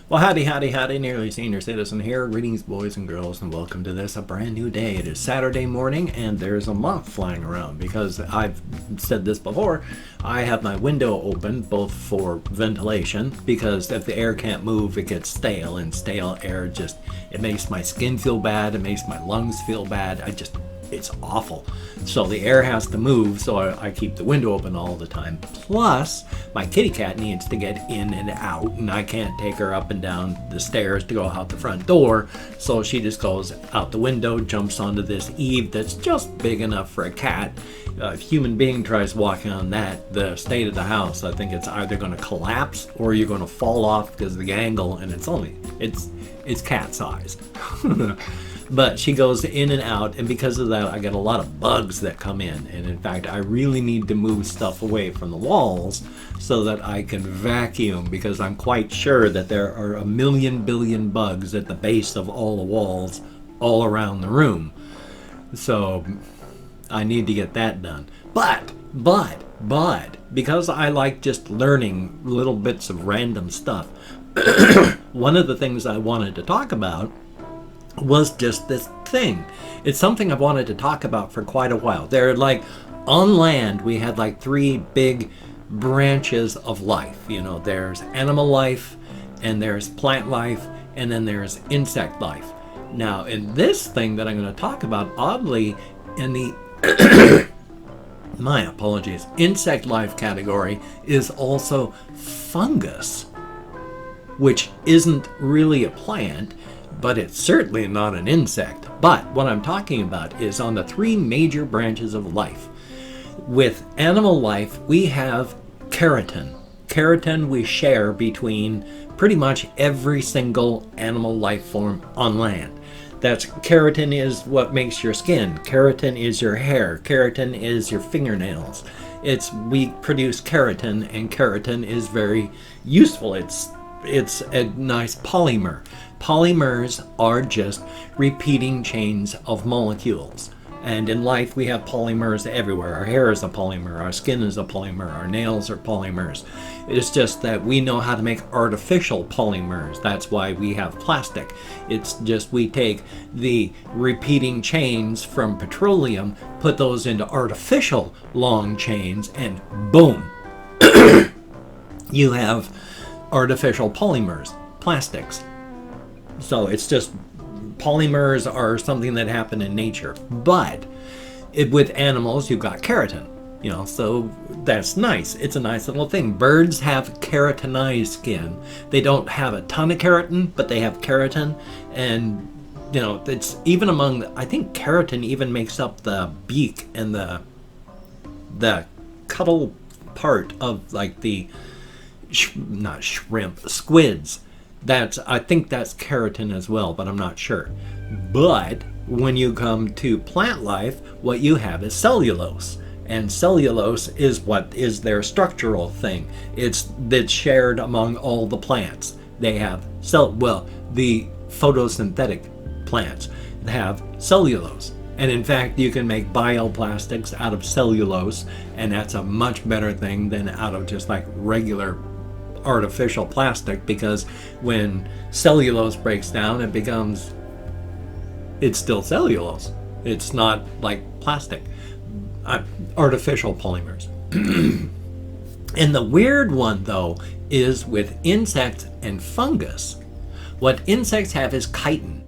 Well, howdy, howdy, howdy, nearly senior citizen here. Greetings, boys and girls, and welcome to this, a brand new day. It is Saturday morning, and there's a moth flying around because I've said this before. I have my window open both for ventilation because if the air can't move, it gets stale, and stale air just, it makes my skin feel bad, it makes my lungs feel bad. It's awful. So the air has to move, so I keep the window open all the time. Plus, my kitty cat needs to get in and out, and I can't take her up and down the stairs to go out the front door, so she just goes out the window, jumps onto this eave that's just big enough for a cat. If a human being tries walking on that, the state of the house, I think it's either going to collapse or you're going to fall off because of the angle, and it's cat size. But she goes in and out, and because of that, I get a lot of bugs that come in. And in fact, I really need to move stuff away from the walls so that I can vacuum, because I'm quite sure that there are a million billion bugs at the base of all the walls all around the room. So I need to get that done. But, because I like just learning little bits of random stuff, one of the things I wanted to talk about was just this thing. It's something I've wanted to talk about for quite a while. On land, we had like three big branches of life. You know, there's animal life, and there's plant life, and then there's insect life. Now, in this thing that I'm going to talk about, oddly, in the my apologies, insect life category is also fungus, which isn't really a plant, but it's certainly not an insect. But what I'm talking about is on the three major branches of life. With animal life, we have keratin. Keratin we share between pretty much every single animal life form on land. Keratin is what makes your skin. Keratin is your hair. Keratin is your fingernails. We produce keratin, and keratin is very useful. It's a nice polymer. Polymers are just repeating chains of molecules. And in life, we have polymers everywhere. Our hair is a polymer. Our skin is a polymer. Our nails are polymers. It's just that we know how to make artificial polymers. That's why we have plastic. It's just we take the repeating chains from petroleum, put those into artificial long chains, and boom, you have artificial polymers, plastics. So it's just, polymers are something that happen in nature. But with animals, you've got keratin, so that's nice. It's a nice little thing. Birds have keratinized skin. They don't have a ton of keratin, but they have keratin. And, it's even I think keratin even makes up the beak and the cuttle part of like the, not shrimp, squids. I think that's keratin as well, but I'm not sure. But when you come to plant life, what you have is cellulose. And cellulose is what is their structural thing. It's shared among all the plants. They have the photosynthetic plants have cellulose. And in fact, you can make bioplastics out of cellulose, and that's a much better thing than out of just like regular artificial plastic, because when cellulose breaks down, it's still cellulose. It's not like plastic. Artificial polymers. And the weird one, though, is with insects and fungus. What insects have is chitin.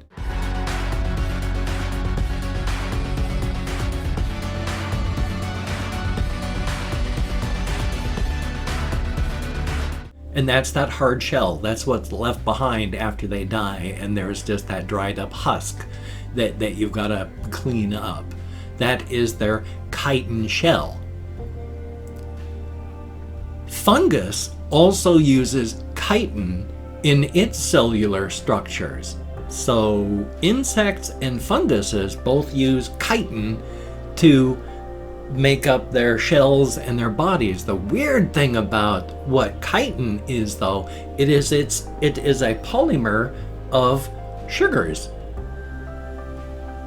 And that's that hard shell. That's what's left behind after they die, and there's just that dried up husk that you've got to clean up. That is their chitin shell. Fungus also uses chitin in its cellular structures. So insects and funguses both use chitin to make up their shells and their bodies. The weird thing about what chitin is, though, it is a polymer of sugars.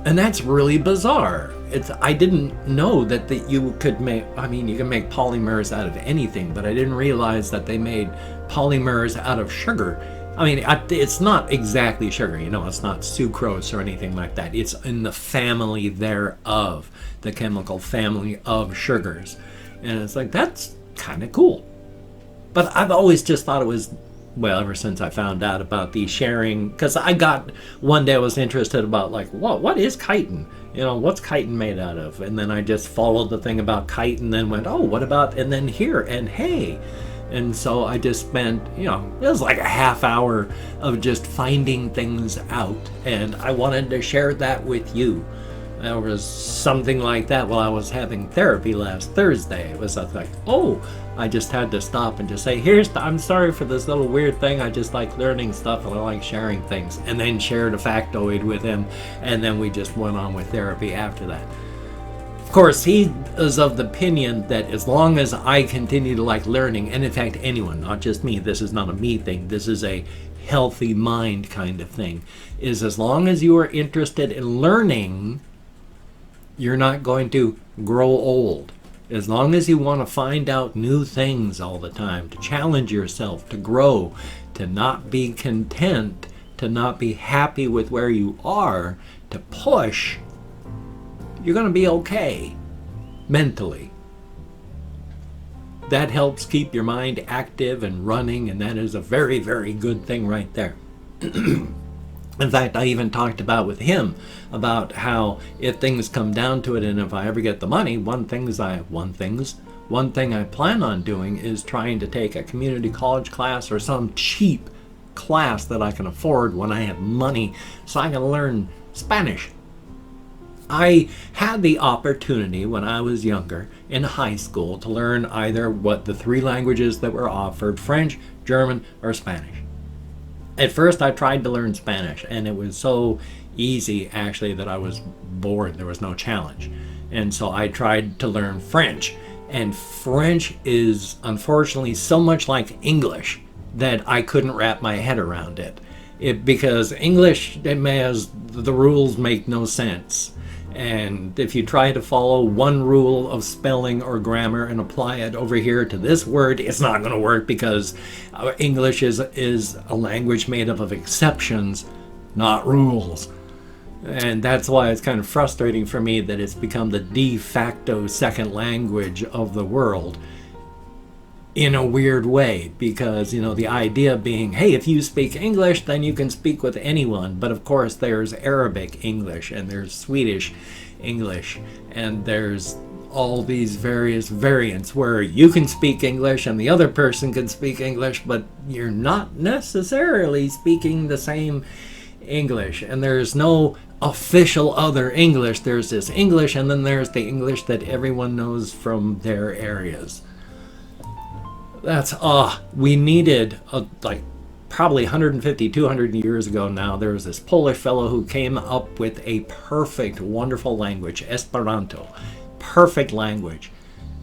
And that's really bizarre. I didn't know that you could make, you can make polymers out of anything, but I didn't realize that they made polymers out of sugar. I mean, it's not exactly sugar, it's not sucrose or anything like that. It's in the family thereof, the chemical family of sugars. And it's like, that's kind of cool. But I've always just thought it was, well, ever since I found out about the sharing, because one day I was interested about, like, what is chitin? What's chitin made out of? And then I just followed the thing about chitin, and then went, oh, what about, and then here, and hey. And so I just spent, it was like a half hour of just finding things out. And I wanted to share that with you. There was something like that while I was having therapy last Thursday. It was like, I just had to stop and just say, I'm sorry for this little weird thing. I just like learning stuff and I like sharing things. And then shared a factoid with him. And then we just went on with therapy after that. Of course, he is of the opinion that as long as I continue to like learning, and in fact anyone, not just me, this is not a me thing, this is a healthy mind kind of thing, is as long as you are interested in learning, you're not going to grow old. As long as you want to find out new things all the time, to challenge yourself, to grow, to not be content, to not be happy with where you are, to push, you're going to be okay mentally. That helps keep your mind active and running, and that is a very, very good thing right there. In fact, I even talked about with him about how if things come down to it, and if I ever get the money, one thing I plan on doing is trying to take a community college class or some cheap class that I can afford when I have money, so I can learn Spanish. I had the opportunity when I was younger in high school to learn either what the 3 languages that were offered, French, German, or Spanish. At first I tried to learn Spanish, and it was so easy actually that I was bored. There was no challenge. And so I tried to learn French. And French is unfortunately so much like English that I couldn't wrap my head around it. Because English, the rules make no sense. And if you try to follow one rule of spelling or grammar and apply it over here to this word, it's not going to work, because English is a language made up of exceptions, not rules. And that's why it's kind of frustrating for me that it's become the de facto second language of the world in a weird way, because the idea being, hey, if you speak English, then you can speak with anyone. But of course there's Arabic English, and there's Swedish English, and there's all these various variants where you can speak English and the other person can speak English, but you're not necessarily speaking the same English. And there's no official other English. There's this English, and then there's the English that everyone knows from their areas. That's, we needed, probably 150, 200 years ago now, there was this Polish fellow who came up with a perfect, wonderful language, Esperanto. Perfect language.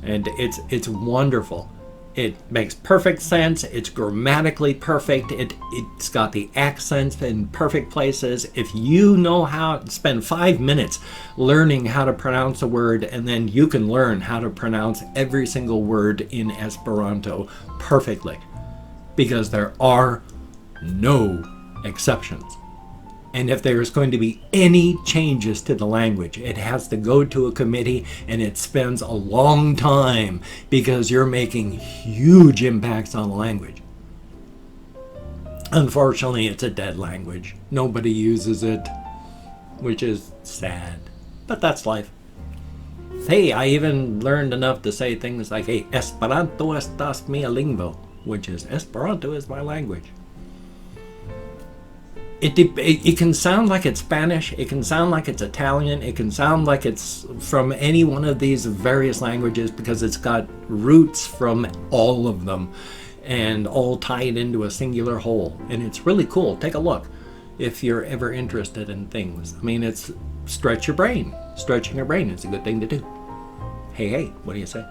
And it's wonderful. It makes perfect sense. It's grammatically perfect. It's got the accents in perfect places. If you know how to spend 5 minutes learning how to pronounce a word, and then you can learn how to pronounce every single word in Esperanto perfectly, because there are no exceptions. And if there's going to be any changes to the language, it has to go to a committee, and it spends a long time, because you're making huge impacts on the language. Unfortunately, it's a dead language. Nobody uses it, which is sad. But that's life. Hey, I even learned enough to say things like, hey, Esperanto estas mia lingvo, which is, Esperanto is my language. It can sound like it's Spanish, it can sound like it's Italian, it can sound like it's from any one of these various languages, because it's got roots from all of them and all tied into a singular whole. And it's really cool. Take a look if you're ever interested in things. I mean, it's stretch your brain. Stretching your brain is a good thing to do. Hey, what do you say?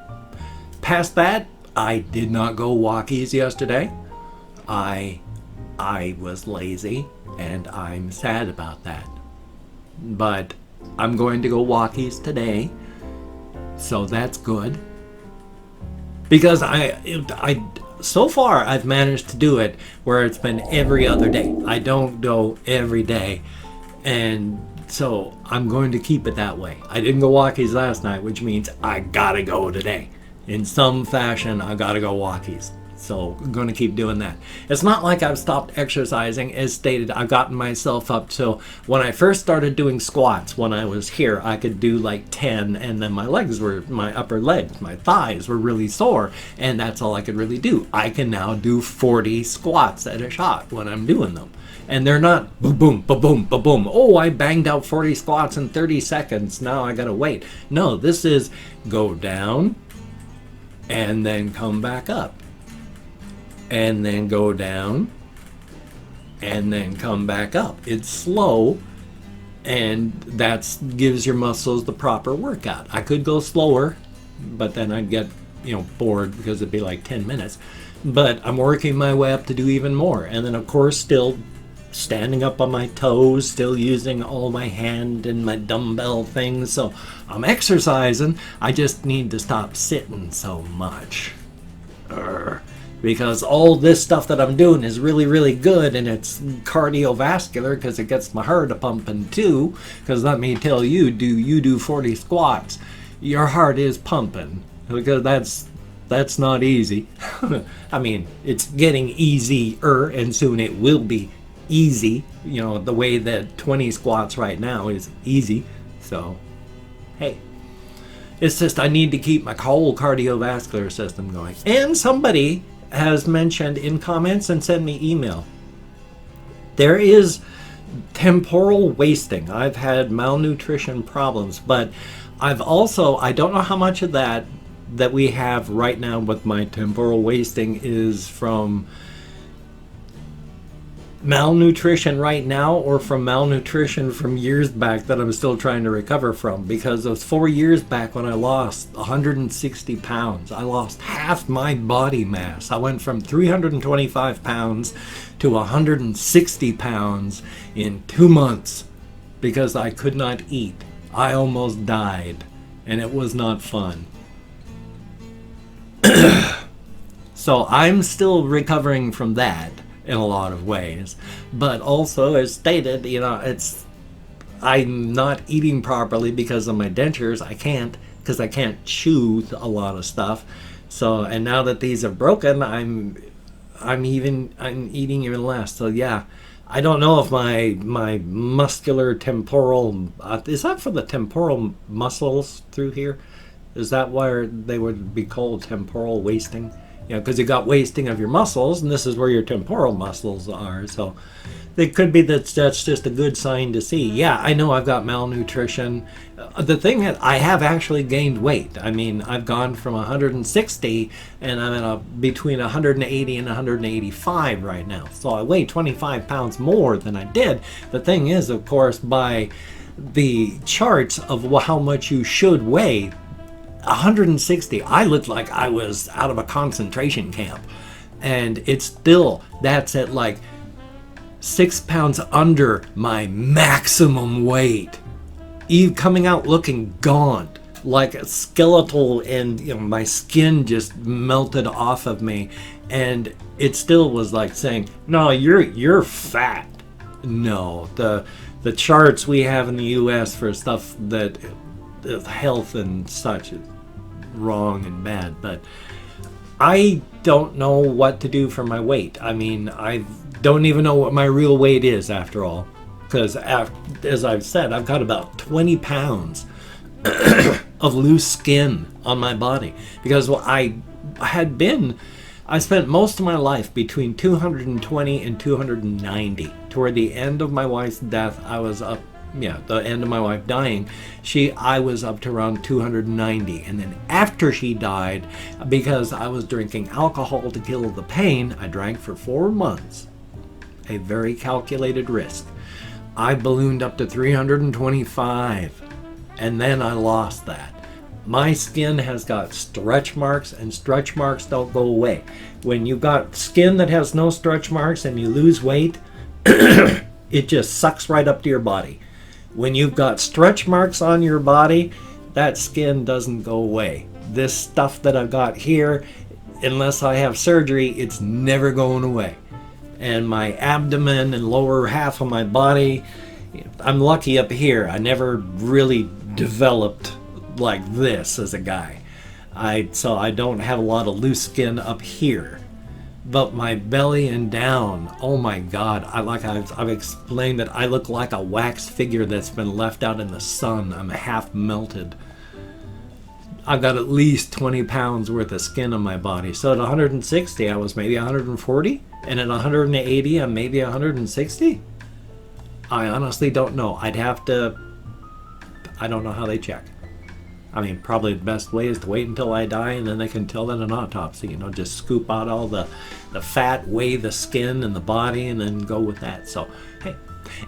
Past that, I did not go walkies yesterday. I was lazy, and I'm sad about that. But I'm going to go walkies today, so that's good. Because so far I've managed to do it where it's been every other day. I don't go every day, and so I'm going to keep it that way. I didn't go walkies last night, which means I gotta go today. In some fashion, I gotta go walkies. So I'm going to keep doing that. It's not like I've stopped exercising. As stated, I've gotten myself up to, when I first started doing squats when I was here, I could do like 10, and then my upper legs, my thighs were really sore, and that's all I could really do. I can now do 40 squats at a shot when I'm doing them. And they're not boom, boom, ba boom, ba boom. Oh, I banged out 40 squats in 30 seconds. Now I gotta wait. No, this is go down and then come back up. And then go down and then come back up. It's slow, and that gives your muscles the proper workout. I could go slower, but then I'd get bored because it'd be like 10 minutes. But I'm working my way up to do even more. And then of course still standing up on my toes, still using all my hand and my dumbbell things. So I'm exercising. I just need to stop sitting so much. Because all this stuff that I'm doing is really, really good, and it's cardiovascular because it gets my heart pumping too. Because let me tell you, do 40 squats, your heart is pumping, because that's not easy. I mean, it's getting easier, and soon it will be easy. The way that 20 squats right now is easy. So, hey. It's just I need to keep my whole cardiovascular system going. And somebody has mentioned in comments and sent me email, there is temporal wasting. I've had malnutrition problems, but I don't know how much of that we have right now with my temporal wasting is from malnutrition right now or from malnutrition from years back that I'm still trying to recover from, because it was 4 years back when I lost 160 pounds. I lost half my body mass. I went from 325 pounds to 160 pounds in 2 months because I could not eat. I almost died, and it was not fun. So I'm still recovering from that in a lot of ways, but also, as stated, I'm not eating properly because of my dentures. I can't, because I can't chew a lot of stuff. So, and now that these are broken, I'm eating even less. So yeah, I don't know if my muscular temporal is that for the temporal muscles through here? Is that why they would be called temporal wasting? Because you got wasting of your muscles, and this is where your temporal muscles are. So it could be that's just a good sign to see. Yeah, I know I've got malnutrition. The thing is, I have actually gained weight. I mean, I've gone from 160, and I'm at between 180 and 185 right now. So I weigh 25 pounds more than I did. The thing is, of course, by the charts of how much you should weigh, 160, I looked like I was out of a concentration camp, and that's at like 6 pounds under my maximum weight, coming out looking gaunt, like a skeletal, and my skin just melted off of me, and it still was like saying, no, you're fat. No, the charts we have in the US for stuff that health and such is wrong and bad, but I don't know what to do for my weight. I mean, I don't even know what my real weight is after all, because as I've said, I've got about 20 pounds of loose skin on my body, because I spent most of my life between 220 and 290. Toward the end of my wife's death, I was up, the end of my wife dying, I was up to around 290. And then after she died, because I was drinking alcohol to kill the pain, I drank for 4 months, a very calculated risk. I ballooned up to 325, and then I lost that. My skin has got stretch marks, and stretch marks don't go away. When you've got skin that has no stretch marks and you lose weight, it just sucks right up to your body. When you've got stretch marks on your body, that skin doesn't go away. This stuff that I've got here, unless I have surgery, it's never going away. And my abdomen and lower half of my body, I'm lucky up here. I never really developed like this as a guy. So I don't have a lot of loose skin up here. But my belly and down, oh my God, I've explained that I look like a wax figure that's been left out in the sun. I'm half melted. I've got at least 20 pounds worth of skin on my body. So at 160, I was maybe 140. And at 180, I'm maybe 160. I honestly don't know. I don't know how they check. I mean, probably the best way is to wait until I die, and then they can tell that an autopsy, just scoop out all the fat, weigh the skin and the body, and then go with that. So, hey.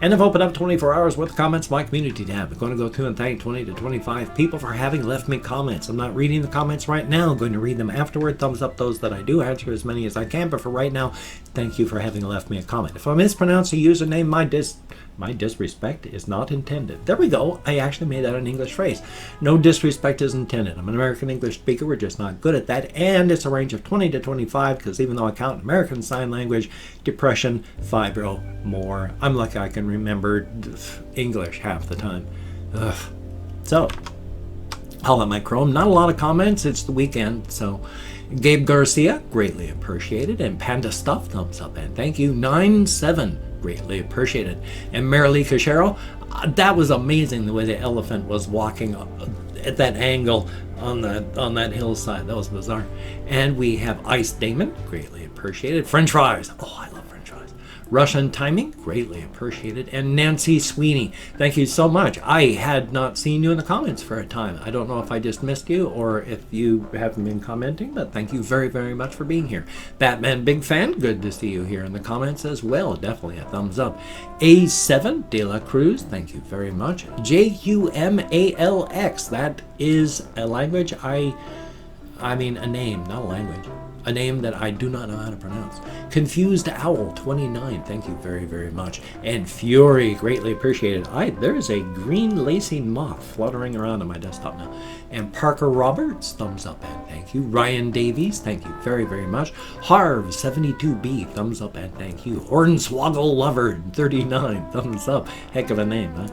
And I've opened up 24 hours worth of comments, my community tab. I'm going to go through and thank 20 to 25 people for having left me comments. I'm not reading the comments right now. I'm going to read them afterward. Thumbs up those that I do. Answer as many as I can. But for right now, thank you for having left me a comment. If I mispronounce a username, my disrespect is not intended. There we go. I actually made that an English phrase. No disrespect is intended. I'm an American English speaker. We're just not good at that. And it's a range of 20 to 25 because even though I count American Sign Language, depression, fibro, more. I'm lucky I can remember English half the time. Ugh. So, I'll let my Chrome. Not a lot of comments. It's the weekend, so... Gabe Garcia, greatly appreciated. And Panda Stuff, thumbs up. And thank you. 9-7. Greatly appreciated. And Marilee Cachero, that was amazing the way the elephant was walking at that angle on that hillside. That was bizarre. And we have Ice Damon, greatly appreciated. French fries. Oh, I love French fries. Russian Timing, greatly appreciated. And Nancy Sweeney, thank you so much. I had not seen you in the comments for a time. I don't know if I just missed you or if you haven't been commenting, but thank you very, very much for being here. Batman Big Fan, good to see you here in the comments as well. Definitely a thumbs up. A7 De La Cruz, thank you very much. JUMALX, that is a language I mean a name, not a language. A name that I do not know how to pronounce. Confused Owl 29, thank you very, very much. And Fury, greatly appreciated. There's a green lacy moth fluttering around on my desktop now. And Parker Roberts, thumbs up and thank you. Ryan Davies, thank you very, very much. Harv 72B, thumbs up and thank you. Hornswoggle Lover 39, thumbs up. Heck of a name, huh?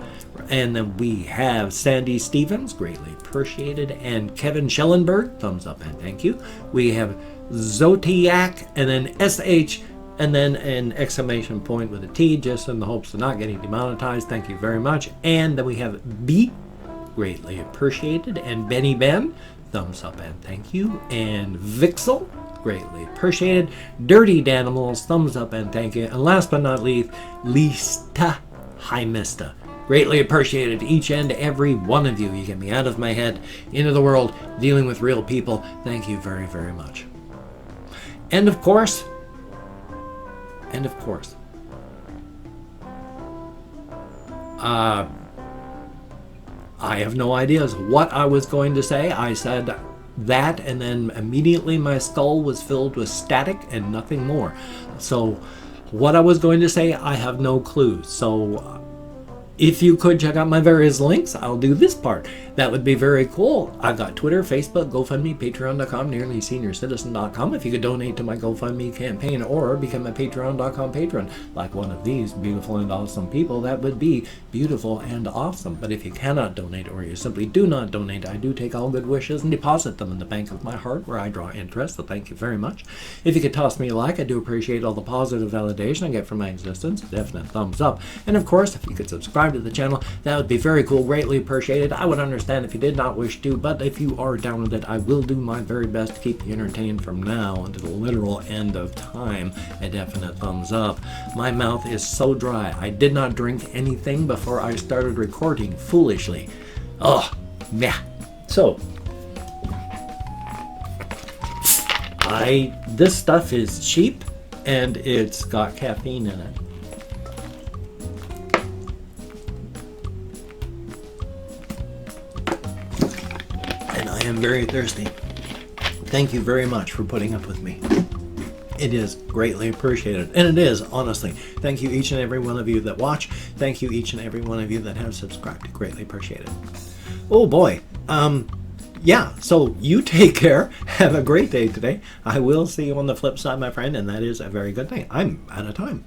And then we have Sandy Stevens, greatly appreciated. And Kevin Schellenberg, thumbs up and thank you. We have Zodiac and then SH and then an exclamation point with a T, just in the hopes of not getting demonetized. Thank you very much. And then we have B, greatly appreciated. And Benny Ben, thumbs up and thank you. And Vixel, greatly appreciated. Dirty Danimals, thumbs up and thank you. And last but not least, Lista Hymista. Greatly appreciated each and every one of you. You get me out of my head, into the world, dealing with real people. Thank you very, very much. And of course, I have no ideas what I was going to say. I said that, and then immediately my skull was filled with static and nothing more. So what I was going to say, I have no clue. So if you could check out my various links, I'll do this part. That would be very cool. I've got Twitter, Facebook, GoFundMe, Patreon.com, NearlySeniorCitizen.com. If you could donate to my GoFundMe campaign or become a Patreon.com patron, like one of these beautiful and awesome people, that would be beautiful and awesome. But if you cannot donate or you simply do not donate, I do take all good wishes and deposit them in the bank of my heart where I draw interest, so thank you very much. If you could toss me a like, I do appreciate all the positive validation I get from my existence. A definite thumbs up. And of course, if you could subscribe to the channel, that would be very cool, greatly appreciated. I would understand if you did not wish to, but if you are down with it, I will do my very best to keep you entertained from now until the literal end of time. A definite thumbs up. My mouth is so dry. I did not drink anything before I started recording, foolishly. Oh, yeah. So, this stuff is cheap and it's got caffeine in it. I am very thirsty. Thank you very much for putting up with me. It is greatly appreciated. And it is, honestly. Thank you each and every one of you that watch. Thank you each and every one of you that have subscribed. Greatly appreciated. Oh boy. yeah, so you take care. Have a great day today. I will see you on the flip side, my friend, and that is a very good thing. I'm out of time.